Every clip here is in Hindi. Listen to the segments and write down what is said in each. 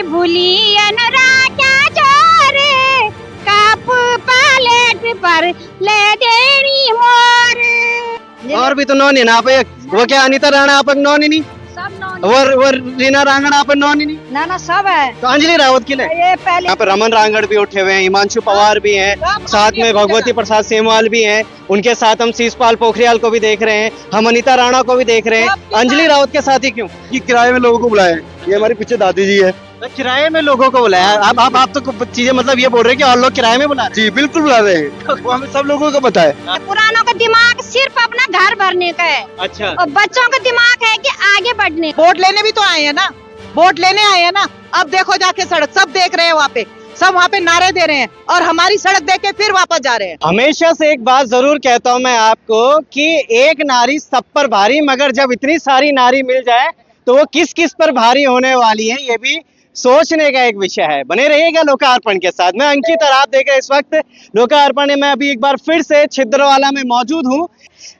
भूलियन राजा जोरे कप पालेट पर ले देनी मोर। और भी तो नॉन है ना आप एक, वो क्या अनीता राणा आप एक नॉन ही नहीं, सब नॉन वो रीना रांगड़ आप नॉन ही नहीं, ना सब है। तो अंजलि रावत के लिए ये पहले यहाँ पे रमन रांगड़ भी उठे हुए हैं, हिमांशु पवार भी हैं, साथ में भगवती प्रसाद सेमवाल भी हैं, उनके साथ हम शीशपाल पोखरियाल को भी देख रहे हैं, हम अनीता राणा को भी देख रहे हैं, अंजलि रावत के साथ ही क्यों? कि किराए में लोगों को बुलाया है, ये हमारी पीछे दादी जी है। तो किराए में लोगों को बुलाया, आप तो चीजें मतलब ये बोल रहे हैं कि और लोग किराए में बुला रहे जी बिल्कुल बुला रहे हैं, वो हमें सब लोगों को पता है। पुरानों का दिमाग सिर्फ अपना घर भरने का है हैं? अच्छा, और बच्चों का दिमाग है कि आगे बढ़ने। वोट लेने भी तो आए हैं ना, वोट लेने आए हैं ना। अब देखो जाके सड़क सब देख रहे हैं, वहाँ पे सब वहाँ पे नारे दे रहे हैं और हमारी सड़क देख के फिर वापस जा रहे हैं। हमेशा से एक बात जरूर कहता हूँ मैं आपको कि एक नारी सब पर भारी, मगर जब इतनी सारी नारी मिल जाए तो वो किस किस पर भारी होने वाली है, ये भी सोचने का एक विषय है। बने रहिएगा लोकार्पण के साथ। मैं अंकित और आप देख रहे हैं इस वक्त लोकार्पण में। मैं अभी एक बार फिर से छिंदवाड़ा में मौजूद हूँ।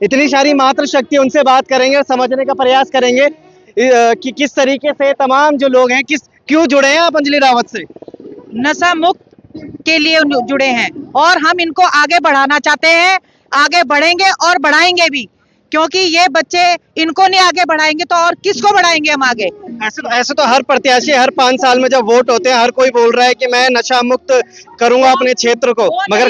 इतनी सारी मातृशक्ति, उनसे बात करेंगे और समझने का प्रयास करेंगे कि किस तरीके से तमाम जो लोग हैं क्यों जुड़े हैं आप अंजलि रावत से। नशा मुक्त के लिए जुड़े हैं और हम इनको आगे बढ़ाना चाहते हैं, आगे बढ़ेंगे और बढ़ाएंगे भी, क्योंकि ये बच्चे इनको नहीं आगे बढ़ाएंगे तो और किसको बढ़ाएंगे हम आगे। ऐसे तो हर प्रत्याशी हर 5 साल में जब वोट होते हैं हर कोई बोल रहा है कि मैं नशा मुक्त करूंगा अपने क्षेत्र को, मगर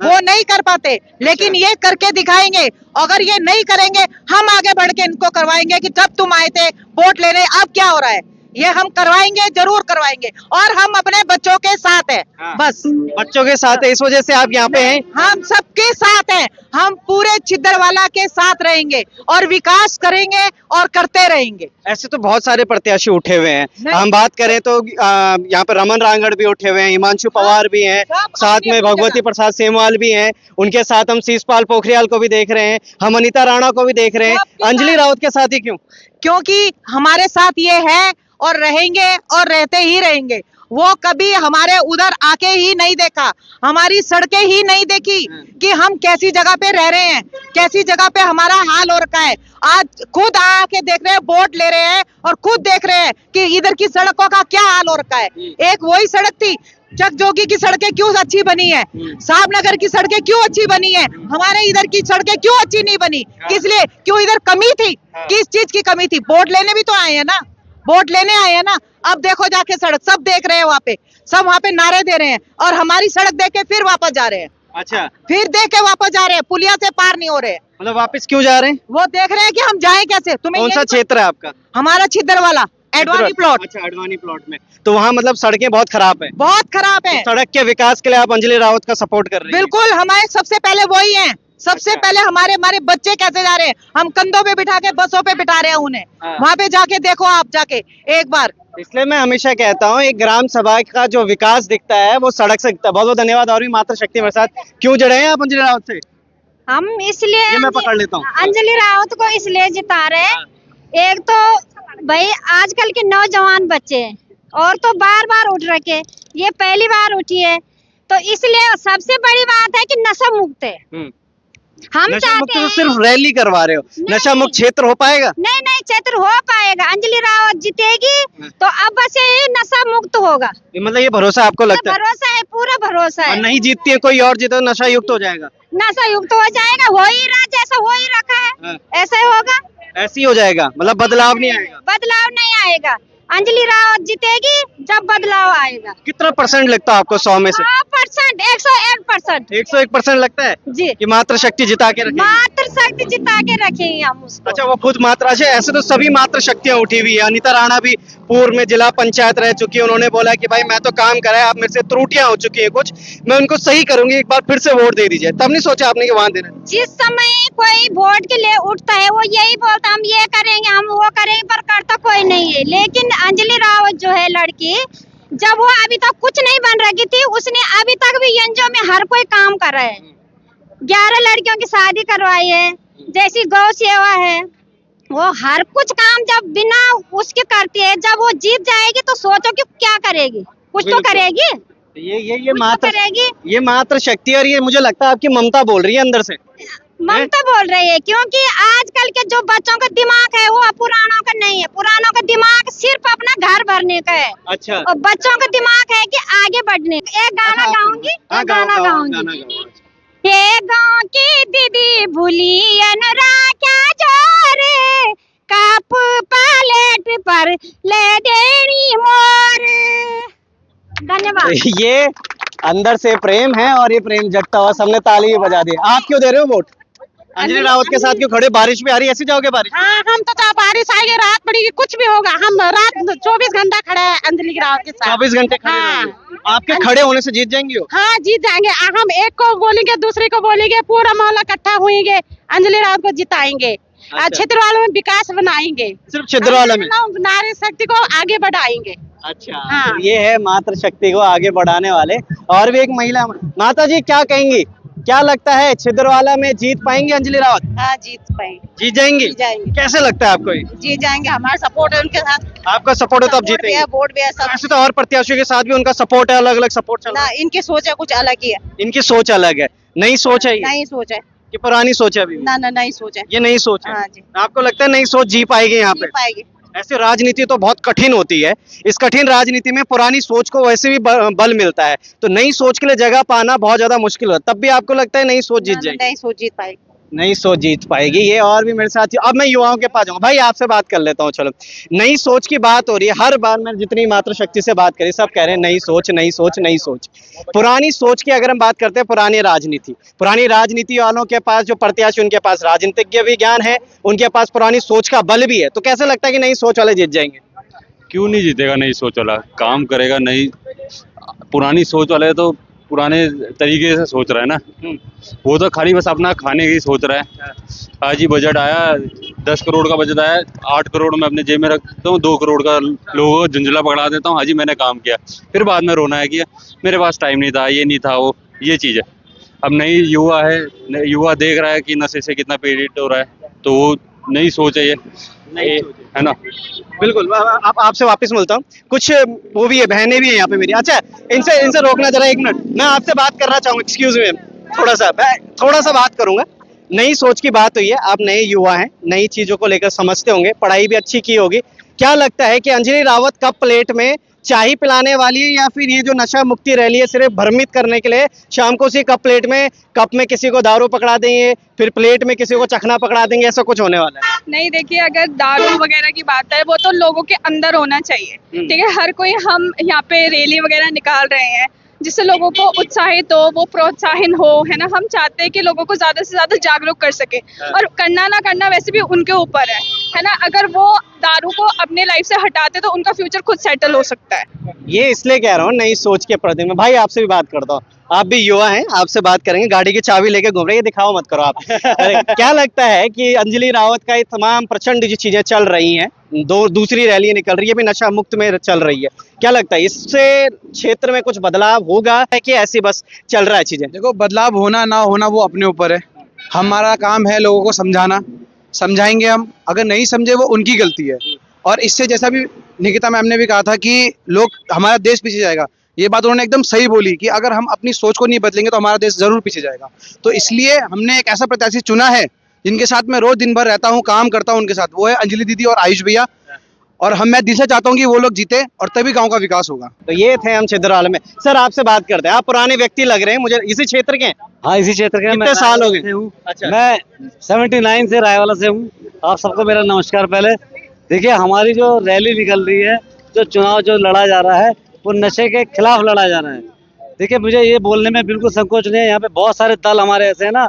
वो नहीं कर पाते, लेकिन ये करके दिखाएंगे। अगर ये नहीं करेंगे हम आगे बढ़ के इनको करवाएंगे कि जब तुम आए थे वोट लेने अब क्या हो रहा है, ये हम करवाएंगे, जरूर करवाएंगे। और हम अपने बच्चों के साथ हैं, बस बच्चों के साथ है, इस वजह से आप यहाँ पे हैं। हम सबके साथ हैं, हम पूरे छिंदवाड़ा के साथ रहेंगे और विकास करेंगे और करते रहेंगे। ऐसे तो बहुत सारे प्रत्याशी उठे हुए हैं। हम बात करें तो यहाँ पे रमन रांगड़ भी उठे हुए हैं, हिमांशु पवार भी हैं, साथ में भगवती प्रसाद सेमवाल भी हैं, उनके साथ हम शीशपाल पोखरियाल को भी देख रहे हैं, हम अनीता राणा को भी देख रहे हैं। अंजलि रावत के साथ ही क्यों? क्योंकि हमारे साथ ये है और रहेंगे और रहते ही रहेंगे। वो कभी हमारे उधर आके ही नहीं देखा, हमारी सड़कें ही नहीं देखी कि हम कैसी जगह पे रह रहे हैं, कैसी जगह पे हमारा हाल हो रखा है। आज खुद आके देख रहे हैं, वोट ले रहे हैं और खुद देख रहे हैं कि इधर की सड़कों का क्या हाल हो रखा है। एक वही सड़क थी, चक जोगी की सड़कें क्यों अच्छी बनी है, साहबनगर की सड़कें क्यों अच्छी बनी है, हमारे इधर की सड़कें क्यों अच्छी नहीं बनी, किस लिए, क्यों इधर कमी थी, किस चीज की कमी थी? वोट लेने भी तो आए हैं ना, वोट लेने आए हैं ना। अब देखो जाके सड़क सब देख रहे हैं, वहाँ पे सब वहाँ पे नारे दे रहे हैं और हमारी सड़क देख के फिर वापस जा रहे हैं। अच्छा, फिर देख के वापस जा रहे हैं, पुलिया से पार नहीं हो रहे हैं। मतलब वापस क्यों जा रहे हैं? वो देख रहे हैं कि हम जाएं कैसे। तुम्हें कौन सा क्षेत्र है आपका? हमारा छिंदवाड़ा एडवानी प्लॉट। अच्छा, एडवानी प्लॉट में। तो वहाँ मतलब सड़कें बहुत खराब है। बहुत खराब है। सड़क के विकास के लिए आप अंजलि रावत का सपोर्ट कर रहे हैं? बिल्कुल, हमारे सबसे पहले वही है। सबसे पहले हमारे बच्चे कैसे जा रहे हैं, हम कंधों पे बिठा के बसों पे बिठा रहे हैं उन्हें। वहाँ पे जाके देखो, आप जाके एक बार। इसलिए मैं हमेशा कहता हूँ एक ग्राम सभा का जो विकास दिखता है वो सड़क से दिखता है। बहुत बहुत धन्यवाद। और भी मातृशक्ति मेरे साथ क्यों जुड़े हैं आप अंजलि रावत से? हम इसलिए ये मैं पकड़ लेता हूँ। अंजलि रावत को इसलिए जिता रहे हैं। एक तो भाई आजकल के नौजवान बच्चे हैं और तो बार बार उठ रखे, ये पहली बार उठी है, तो इसलिए सबसे बड़ी बात है कि नशा मुक्त है। हम नशा मुक्त चाहते तो हैं, सिर्फ रैली करवा रहे हो, नशा मुक्त क्षेत्र हो पाएगा? नहीं क्षेत्र हो पाएगा। अंजलि रावत जीतेगी तो अब बस ये नशा मुक्त होगा। मतलब ये भरोसा आपको लगता है? भरोसा है, पूरा भरोसा और है। नहीं जीतती है कोई और जीते तो नशा युक्त हो जाएगा? नशा युक्त हो जाएगा, हो ही रहा, जैसा हो ही रखा है ऐसा ही होगा। ऐसे ही हो जाएगा, मतलब बदलाव नहीं आएगा? बदलाव नहीं आएगा। अंजलि रावत जीतेगी जब बदलाव आएगा। कितना परसेंट लगता है आपको 100 में से? 100%, 101%। 101% लगता है जी, कि मातृशक्ति जिता के रखेगी? मातृशक्ति जिता के रखेंगे हम उसको। अच्छा, वो खुद मात्रा से, ऐसे तो सभी मातृशक्तियां उठी हुई है। अनीता राणा भी पूर्व में जिला पंचायत रह चुकी है, उन्होंने बोला कि भाई मैं तो काम करा है, आप मेरे से त्रुटियां हो चुकी है कुछ, मैं उनको सही करूंगी, एक बार फिर से वोट दे दीजिए। तब नहीं सोचा आपने कि वहां देना? जिस समय कोई वोट के लिए उठता है वो यही बोलता हम ये करेंगे, हम वो करेंगे, पर करता कोई नहीं है। लेकिन अंजलि रावत जो है लड़की, जब वो अभी तक कुछ नहीं बन रही थी, उसने अभी तक भी एनजीओ में हर कोई काम कर रहा है। 11 लड़कियों की शादी करवाई है, जैसी गौ सेवा है, वो हर कुछ काम जब बिना उसके करती है। जब वो जीत जाएगी तो सोचो कि क्या करेगी, कुछ तो करेगी। ये मात्र शक्ति, और ये मुझे लगता है आपकी ममता बोल रही है अंदर से। ममता बोल रही है, क्योंकि आजकल के जो बच्चों का दिमाग है वो पुरानों का नहीं है। पुरानों का दिमाग सिर्फ अपना घर करने का है अच्छा और बच्चों का दिमाग है कि आगे बढ़ने का। एक गाना गाऊंगी, एक गाना गाऊंगी। ये गाँव की दीदी भूली अनुराग क्या जोर, कप पलेट पर ले देनी मोर। धन्यवाद। ये अंदर से प्रेम है और ये प्रेम जगता हुआ, सबने ताली भी बजा दी। आप क्यों दे रहे हो वोट? अंजलि रावत के साथ क्यों खड़े? बारिश भी आ रही है, ऐसे जाओगे बारिश? हाँ, हम तो चाहे बारिश आएगी, रात पड़ेगी, कुछ भी होगा, हम रात 24 घंटा खड़े हैं अंजलि रावत के साथ। 24 घंटे खड़े हाँ। रहेंगे। आपके खड़े होने से जीत जाएंगी वो? हाँ, जीत जाएंगे। हम एक को बोलेंगे, दूसरे को बोलेंगे, पूरा मोहल्ला इकट्ठा होएंगे, अंजलि रावत को जिताएंगे। अच्छा। क्षेत्र वालों में विकास बनाएंगे, सिर्फ छिंदवाड़ा में? नारी शक्ति को आगे बढ़ाएंगे। अच्छा हाँ। ये है मातृ शक्ति को आगे बढ़ाने वाले। और भी एक महिला, माता जी क्या कहेंगी, क्या लगता है छिंदवाड़ा में जीत पाएंगे अंजलि रावत? हाँ, जीत पाएंगे, जीत जाएंगी? जीत जाएंगे। कैसे लगता है आपको ये? जीत जाएंगे, हमारा सपोर्ट है उनके साथ। आपका सपोर्ट है तो आप सपोर्ट भी जीतेंगे? है, वोट भी है, सब। ऐसे तो और प्रत्याशियों के साथ भी उनका सपोर्ट है, अलग अलग सपोर्ट चल रहा ना, इनकी सोच है कुछ अलग ही है। है। इनकी सोच अलग है, नई सोच है ये? नई सोच है। कि पुरानी सोच है अभी भी? ना, नई सोच है। ये नई सोच है। हाँ जी। आपको लगता है नई सोच जी पाएगी यहाँ पे? जीत पाएगी। ऐसे राजनीति तो बहुत कठिन होती है, इस कठिन राजनीति में पुरानी सोच को वैसे भी बल मिलता है, तो नई सोच के लिए जगह पाना बहुत ज्यादा मुश्किल होता है। तब भी आपको लगता है नई सोच जीत जाएगी? नई सोच जीत पाएगी। नई सोच जीत पाएगी। ये और भी मेरे साथ। अब मैं युवाओं के पास जाऊंगा। भाई आपसे बात कर लेता हूँ, चलो। नई सोच की बात हो रही है, हर बार मैं जितनी मातृशक्ति से बात करी सब कह रहे हैं नई सोच, नई सोच, नई सोच। पुरानी सोच की अगर हम बात करते हैं, पुरानी राजनीति वालों के पास जो प्रत्याशी, उनके पास राजनीतिज्ञ भी ज्ञान है, उनके पास पुरानी सोच का बल भी है, तो कैसे लगता है कि नई सोच वाले जीत जाएंगे? क्यों नहीं जीतेगा नई सोच वाला? काम करेगा। नई पुरानी सोच वाले तो पुराने तरीके से सोच रहा है ना, वो तो खाली बस अपना खाने की सोच रहा है। आज ही बजट आया, 10 करोड़ का बजट आया, 8 करोड़ मैं अपने जेब में रखता हूँ, 2 करोड़ का लोगों को झुंझला पकड़ा देता हूँ। हाजी मैंने काम किया, फिर बाद में रोना है कि मेरे पास टाइम नहीं था, ये नहीं था, वो ये चीज़ है। अब नई युवा है, युवा देख रहा है कि नशे से कितना पीड़ित हो रहा है, तो वो नई सोच है, ये है ना। बिल्कुल। आप आपसे वापस मिलता हूँ। कुछ वो भी है, बहनें भी है यहाँ पे मेरी। अच्छा, इनसे रोकना जरा, 1 मिनट मैं आपसे बात करना चाहूंगा। एक्सक्यूज मी, थोड़ा सा बात करूंगा। नई सोच की बात हुई है, आप नए युवा हैं, नई चीजों को लेकर समझते होंगे, पढ़ाई भी अच्छी की होगी। क्या लगता है कि अंजलि रावत कप प्लेट में चाय पिलाने वाली है, या फिर ये जो नशा मुक्ति रैली है सिर्फ भ्रमित करने के लिए, शाम को उसी कप में किसी को दारू पकड़ा देंगे, फिर प्लेट में किसी को चखना पकड़ा देंगे, ऐसा कुछ होने वाला है? नहीं, देखिए, अगर दारू वगैरह की बात है वो तो लोगों के अंदर होना चाहिए, ठीक है। हर कोई, हम यहाँ पे रैली वगैरह निकाल रहे हैं जिससे लोगों को उत्साहित हो, वो प्रोत्साहन हो, है ना। हम चाहते हैं कि लोगों को ज्यादा से ज्यादा जागरूक कर सके, और करना ना करना वैसे भी उनके ऊपर है ना। अगर वो दारू को अपने लाइफ से हटाते तो उनका फ्यूचर खुद सेटल हो सकता है। ये इसलिए कह रहा हूँ नई सोच के प्रति में। भाई आपसे भी बात करता हूँ, आप भी युवा हैं, आपसे बात करेंगे। गाड़ी की चाबी लेके घूम रहे हैं, दिखाओ मत करो आप। अरे, क्या लगता है कि अंजलि रावत का ये तमाम प्रचंड जो चीजें चल रही हैं, दूसरी रैली निकल रही है, भी नशा मुक्त में चल रही है, क्या लगता है इससे क्षेत्र में कुछ बदलाव होगा, है कि ऐसी बस चल रहा है चीजें? देखो, बदलाव होना ना होना वो अपने ऊपर है। हमारा काम है लोगों को समझाना, समझाएंगे हम। अगर नहीं समझे वो उनकी गलती है। और इससे, जैसा भी निकिता मैम ने भी कहा था कि लोग, हमारा देश पीछे जाएगा, ये बात उन्होंने एकदम सही बोली कि अगर हम अपनी सोच को नहीं बदलेंगे तो हमारा देश जरूर पीछे जाएगा। तो इसलिए हमने एक ऐसा प्रत्याशी चुना है जिनके साथ मैं रोज दिन भर रहता हूँ, काम करता हूँ उनके साथ, वो है अंजलि दीदी और आयुष भैया। और मैं दिल से चाहता हूँ कि वो लोग जीते और तभी गांव का विकास होगा। तो ये थे हम छिंदवाड़ा में। सर आपसे बात करते हैं, आप पुराने व्यक्ति लग रहे हैं मुझे, इसी क्षेत्र के हैं? हाँ, इसी क्षेत्र के। कितने साल हो गए? अच्छा। मैं 79 से रायवाला से हूँ। आप सबको मेरा नमस्कार। पहले देखिए, हमारी जो रैली निकल रही है, जो चुनाव जो लड़ा जा रहा है, वो नशे के खिलाफ लड़ा जा रहा है। देखिए, मुझे ये बोलने में बिल्कुल संकोच नहीं है। यहाँ पे बहुत सारे दल हमारे ऐसे हैं ना,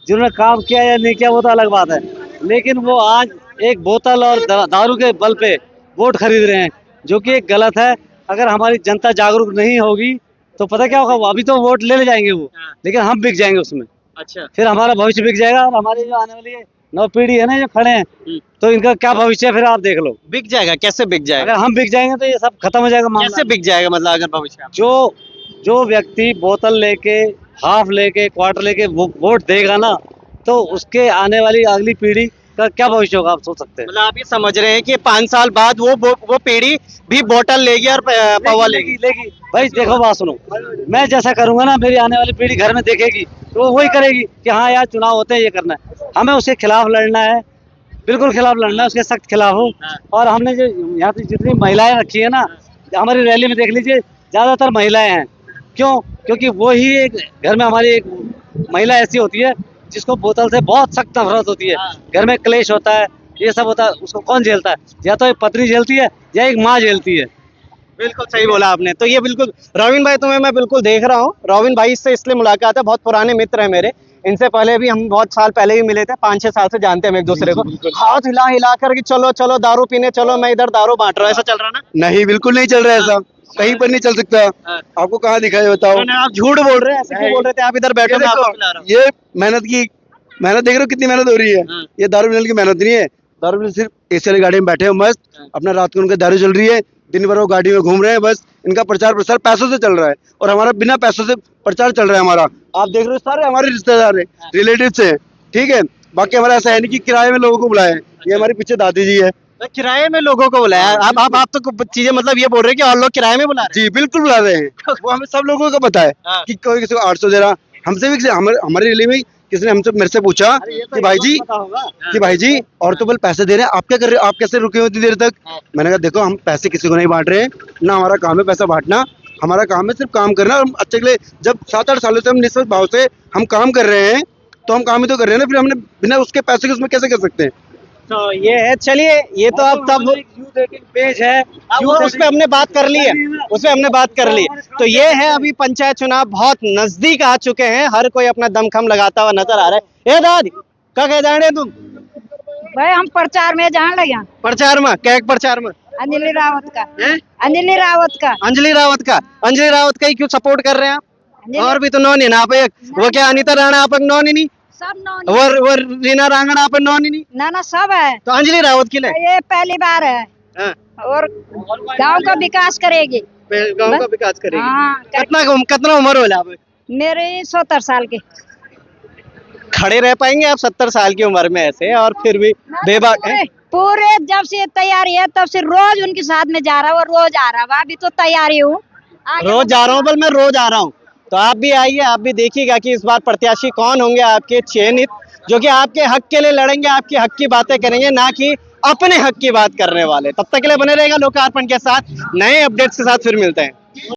जिन्होंने काम किया या नहीं किया वो तो अलग बात है, लेकिन वो आज एक बोतल और दारू के बल पे वोट खरीद रहे हैं, जो कि एक गलत है। अगर हमारी जनता जागरूक नहीं होगी तो पता क्या होगा, अभी तो वोट ले जाएंगे वो, लेकिन हम बिक जाएंगे उसमें। अच्छा। फिर हमारा भविष्य बिक जाएगा, और हमारी जो आने वाली नव पीढ़ी है ना, जो खड़े हैं, तो इनका क्या भविष्य है फिर आप देख लो। बिक जाएगा? कैसे बिक जाएगा? अगर हम बिक जाएंगे तो ये सब खत्म हो जाएगा मामला। कैसे बिक जाएगा मतलब अगर भविष्य? जो व्यक्ति बोतल लेके, हाफ लेके, क्वार्टर लेके वोट देगा ना, तो उसके आने वाली अगली पीढ़ी का क्या भविष्य होगा, आप सोच सकते हैं। मतलब आप ये समझ रहे हैं कि 5 साल बाद वो पीढ़ी भी बोतल लेगी और पवा लेगी? भाई देखो, बात सुनो, मैं जैसा करूंगा ना, मेरी आने वाली पीढ़ी घर में देखेगी तो वो वही करेगी कि हाँ यार, चुनाव होते हैं, ये करना है, हमें उसके खिलाफ लड़ना है। बिल्कुल खिलाफ लड़ना है, उसके सख्त खिलाफ हूँ। और हमने जो यहाँ पे जितनी महिलाएं रखी है ना, हमारी रैली में देख लीजिए ज्यादातर महिलाएं हैं। क्यों? क्योंकि वो ही एक घर में हमारी एक महिला ऐसी होती है जिसको बोतल से बहुत सख्त नफरत होती है। घर में क्लेश होता है, ये सब होता है, उसको कौन झेलता है? या तो एक पत्नी झेलती है या एक माँ झेलती है। बिल्कुल सही बोला आपने। तो ये बिल्कुल रोविन भाई, तुम्हें मैं बिल्कुल देख रहा हूँ। रोविन भाई से इसलिए मुलाकात है, बहुत पुराने मित्र हैं मेरे। इनसे पहले भी हम बहुत साल पहले ही मिले थे, 5-6 साल से जानते हैं हम एक दूसरे को। हाथ हिला हिला कर कि चलो चलो दारू पीने चलो, मैं इधर दारू बांट रहा हूँ, ऐसा चल रहा ना? नहीं, बिल्कुल नहीं चल रहा है ऐसा, कहीं पर नहीं चल सकता। आपको कहाँ दिखा है बताओ? आप झूठ बोल रहे हैं, ऐसे क्यों बोल रहे थे? आप इधर बैठो, मैं आपको खिला रहा हूँ। ये मेहनत देख रहे हो कितनी मेहनत हो रही है। ये दारू पीने की मेहनत नहीं है। दारू पीने सिर्फ एसी वाली गाड़ी में बैठे हो मस्त, अपना रात को उनका दारू चल रही है, दिन भर वो गाड़ी में घूम रहे हैं, बस इनका प्रचार प्रसार पैसों से चल रहा है और हमारा बिना पैसों से प्रचार चल रहा है हमारा। आप देख रहे हो सारे हमारे रिश्तेदार है, रिलेटिव्स है, ठीक है। बाकी हमारा ऐसा है नहीं कि किराए में लोगों को बुलाए। ये हमारी पीछे दादी जी है। तो किराए में लोगों को बुलाया? आप तो चीजें मतलब ये बोल रहे हैं कि और लोग किराए में बुला रहे जी बिल्कुल बुला रहे हैं। वो हमें सब लोगों को पता है कि कोई किसी को 800 दे रहा। हमसे भी हमारी रैली में किसी ने मेरे से पूछा कि भाई जी और तो बल पैसे दे रहे हैं, आप क्या कर रहे हो? आप कैसे रुके हो इतनी देर तक? मैंने कहा देखो, हम पैसे किसी को नहीं बांट रहे हैं, ना हमारा काम है पैसा बांटना। हमारा काम है सिर्फ काम करना। और अच्छे के लिए जब 7-8 सालों से हम निस्बत भाव से हम काम कर रहे हैं, तो हम काम ही तो कर रहे हैं ना। फिर हमने बिना उसके पैसे के उसमें कैसे कर सकते हैं? तो ये है। चलिए, ये तो अब तब पेज है, उस पे हमने बात कर ली है, उसपे हमने बात कर ली। तो ये है, अभी पंचायत चुनाव बहुत नजदीक आ चुके हैं, हर कोई अपना दमखम लगाता हुआ नजर आ रहा है। ए दादी, क्या कह जाने तुम? भाई हम प्रचार में जान लगे, प्रचार में क्या? प्रचार में अंजलि रावत का, हैं? अंजलि रावत का, अंजलि रावत का ही क्यों सपोर्ट कर रहे हैं आप? और भी तो नॉन है ना आप एक, वो क्या अनीता राणा आप नॉन ही नहीं, सब नॉन, वो रीना रांगड़ा आप नॉन ही नहीं, ना सब है। तो अंजलि रावत के लिए ये पहली बार है हाँ, और गांव का विकास करेगी, गांव का विकास करेगी। हाँ, कितना उम्र होला आप? मेरे 70 साल के। खड़े रह पाएंगे आप 70 साल की उम्र में ऐसे? और फिर भी बेबाक है। पूरे जब से तैयारी है तब से रोज उनके साथ में जा रहा हूँ, रोज आ रहा हूँ। अभी तो तैयारी हूँ, रोज जा रहा हूँ, बल मैं रोज आ रहा हूँ। तो आप भी आइए, आप भी देखिएगा कि इस बार प्रत्याशी कौन होंगे आपके चयनित, जो कि आपके हक के लिए लड़ेंगे, आपके हक की बातें करेंगे, ना कि अपने हक की बात करने वाले। तब तक के लिए बने रहेगा लोकार्पण के साथ। नए अपडेट्स के साथ फिर मिलते हैं।